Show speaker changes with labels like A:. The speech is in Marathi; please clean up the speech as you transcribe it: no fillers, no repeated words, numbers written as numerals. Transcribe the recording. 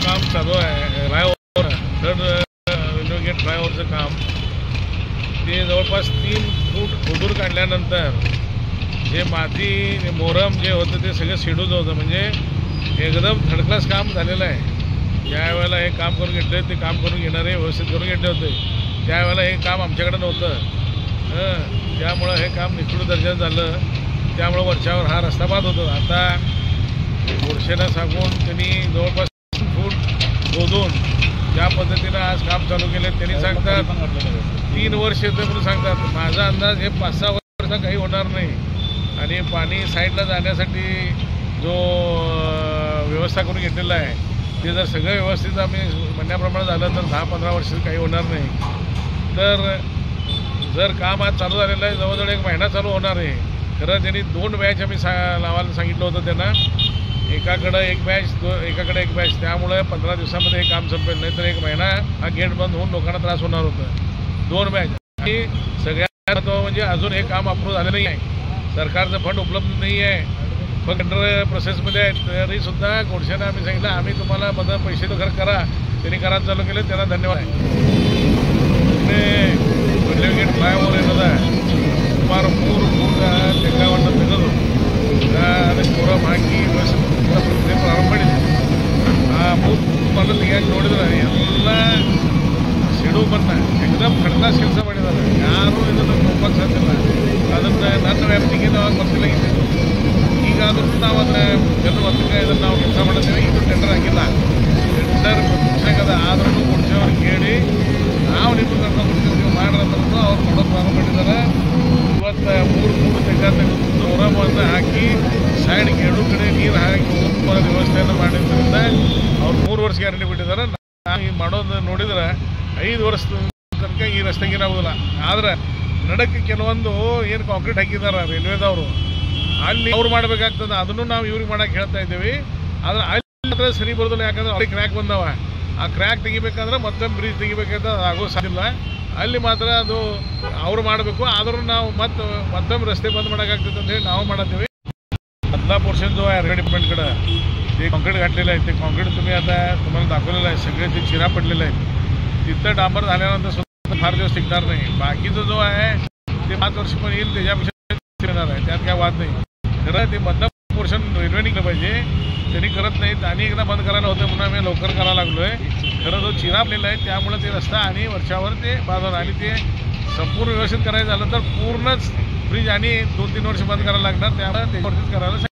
A: काम चालू आहे फ्लायओव्हर थर्ड रेल्वे गेट फ्लायओव्हरचं काम ते जवळपास 3 फूट खोदून काढल्यानंतर जे माती मोरम जे होतं ते सगळं शेड्यूल होतं, म्हणजे एकदम थर्ड क्लास काम झालेलं आहे. ज्या वेळेला हे काम करून घेतले ते काम करून घेणारे व्यवस्थित करून घेतले होते, त्यावेळेला हे काम आमच्याकडे नव्हतं. त्यामुळं हे काम निष्ठुर दर्जाचं झालं. त्यामुळं वरच्यावर हा रस्ता बाद होतो. आता गोडसेनं सांगून त्यांनी जवळपास 3 फूट खोदून ज्या पद्धतीनं आज काम चालू केलं त्यांनी सांगतात 3 वर्ष येतं म्हणून सांगतात. माझा अंदाज हे 5-6 वर्षाचा काही होणार नाही. आणि पाणी साईडला जाण्यासाठी जो व्यवस्था करून घेतलेला आहे ते जर सगळं व्यवस्थित आम्ही म्हणण्याप्रमाणे झालं तर 10-15 वर्ष काही होणार नाही. तर जर काम आज चालू झालेलं आहे, जवळजवळ 1 महिना चालू होणार आहे. खरं त्यांनी 2 बॅच आम्ही लावायला सांगितलं होतं त्यांना, एकाकडं एक बॅच, त्यामुळे 15 दिवसामध्ये हे काम संपेल. नाही तर 1 महिना हा गेट बंद होऊन लोकांना त्रास होणार होता. 2 बॅच आणि सगळ्यात महत्त्वाचं म्हणजे अजून हे काम अप्रूव्ह झालं नाही आहे. सरकारचं फंड उपलब्ध नाही आहे, फक्त टेंडर प्रोसेसमध्ये आहे. तरीसुद्धा गोडसेनं आम्ही सांगितलं आम्ही तुम्हाला मदत पैसे तर खरं करा. त्यांनी करायला चालू केले, त्यांना धन्यवाद आहे. रेल्वे गेट फ्लायओव्हर येणार आहे ಸುಮಾರು 3 ಫೂಟ್ ತೆಗ್ಗಾವನ್ನು ತೆಗೆದು ಅದಕ್ಕೆ ಪೂರಂ ಹಾಕಿ ವ್ಯವಸ್ಥೆ ಪ್ರಾರಂಭ ಮಾಡಿದೆ. ಆ 3 ಫೂಟ್ ಮಣ್ಣು ತೆಗಿಯಕ್ಕೆ ನೋಡಿದ್ರೆ ಎಲ್ಲ ಸಿಡುಬನ್ನು ಎಕ್ದಮ್ ಕಡ್ಲಾಸ್ ಕೆಲಸ ಮಾಡಿದ್ದಾರೆ. ಯಾರೂ ಇದನ್ನು ನೋಡಕ್ಕೆ ಸಾಧ್ಯ ಇಲ್ಲ. ಅದನ್ನು ನನ್ನ ವ್ಯಾಪ್ತಿಗೆ ನಾವು ಗೊತ್ತಿಲ್ಲ. ಈಗಾದರೂ ನಾವು ಅದನ್ನ ಜನರು ಒತ್ತಕ್ಕೆ ಇದನ್ನು ನಾವು ಕೆಲಸ ಮಾಡಿದ್ದೇವೆ. ಇದು ಟೆಂಡರ್ ಆಗಿಲ್ಲ, ಟೆಂಡರ್ ಪ್ರತಿಷ್ಠಾಗದ ಆದ್ರೂ ಕೊಡ್ಸೋರಿಗೆ ಕೇಳಿ ನಾವು ನಿಮಗೆ ಕರ್ಕೊಂಡು ಕೊಡ್ತೀವಿ ನೀವು ಮಾಡ್ರಂದ್ರೂ ಅವ್ರು ಮಾಡೋದು ಪ್ರಾರಂಭ ಮಾಡಿದ್ದಾರೆ. ಇವತ್ತು 3 ಫೂಟ್ ತೆಗೆದು ಮೊರಮನ್ನು ಹಾಕಿ ಸೈಡ್ಗೆ 2 ಕಡೆ ನೀರು ಹಾಕಿ ಉಪ್ಪು ವ್ಯವಸ್ಥೆಯನ್ನು ಮಾಡಿದ್ರಿಂದ ಅವ್ರು 3 ವರ್ಷ ಗ್ಯಾರಂಟಿ ಬಿಟ್ಟಿದ್ದಾರೆ. ನಾವು ಈಗ ಮಾಡೋದು ನೋಡಿದ್ರೆ 5 ವರ್ಷದ ತನಕ ಈ ರಸ್ತೆಗೆ ಆಗೋದಿಲ್ಲ. ಆದರೆ ನಡಕ್ಕೆ ಕೆಲವೊಂದು ಏನು ಕಾಂಕ್ರೀಟ್ ಹಾಕಿದ್ದಾರೆ ರೈಲ್ವೆದವರು, ಅಲ್ಲಿ ಅವ್ರು ಮಾಡಬೇಕಾಗ್ತದೆ. ಅದನ್ನು ನಾವು ಇವ್ರಿಗೆ ಮಾಡೋಕ್ಕೆ ಹೇಳ್ತಾ ಇದ್ದೀವಿ. ಆದರೆ ಅಲ್ಲಿ ಮಾತ್ರ ಸರಿ ಬರೋದಿಲ್ಲ, ಯಾಕಂದ್ರೆ ಅವ್ರಿಗೆ ಕ್ರ್ಯಾಕ್ ಬಂದವ. ಆ ಕ್ರ್ಯಾಕ್ ತೆಗಿಬೇಕಂದ್ರೆ ಮತ್ತೊಮ್ಮೆ ಬ್ರಿಡ್ಜ್ ತೆಗಿಬೇಕಂದ್ರೆ ಅದು ಆಗೋ ಸಾಧ್ಯವಿಲ್ಲ. ಅಲ್ಲಿ ಮಾತ್ರ ಅದು ಅವ್ರು ಮಾಡಬೇಕು. ಆದರೂ ನಾವು मध्यम रस्ते बंद ಮಾಡೋಕ್ಕಾಗ್ತದೆ ಅಂತ ಹೇಳಿ ನಾವು ಮಾಡತ್ತೀವಿ. 15% जो आहे डिपार्टमेंटकडे ते कॉन्क्रीट घातलेलं आहे. ते कॉन्क्रीट तुम्ही आता तुम्हाला दाखवलेलं आहे. सगळे ते चिरा पडलेले आहेत. तिथं डांबर झाल्यानंतर सुद्धा फार दिवस टिकणार नाही. बाकीचं जो आहे ते 5 वर्ष पण येईल, त्याच्यापेक्षा येणार आहे, त्यात काय वाद नाही. खरं ते मधलं पोर्शन रेल्वेने केलं पाहिजे, त्यांनी करत नाहीत. आणि एकदा बंद करायला होतं म्हणून आम्ही लवकर करायला लागलो आहे. खरं जो चिरापलेला आहे त्यामुळे ते रस्ता आणि वरच्यावर ते बाजार आणि ते संपूर्ण व्यवस्थित करायचं झालं तर पूर्णच ब्रिज आणि 2-3 वर्ष बंद करायला लागणार. त्यामुळे ते व्यवस्थित करायला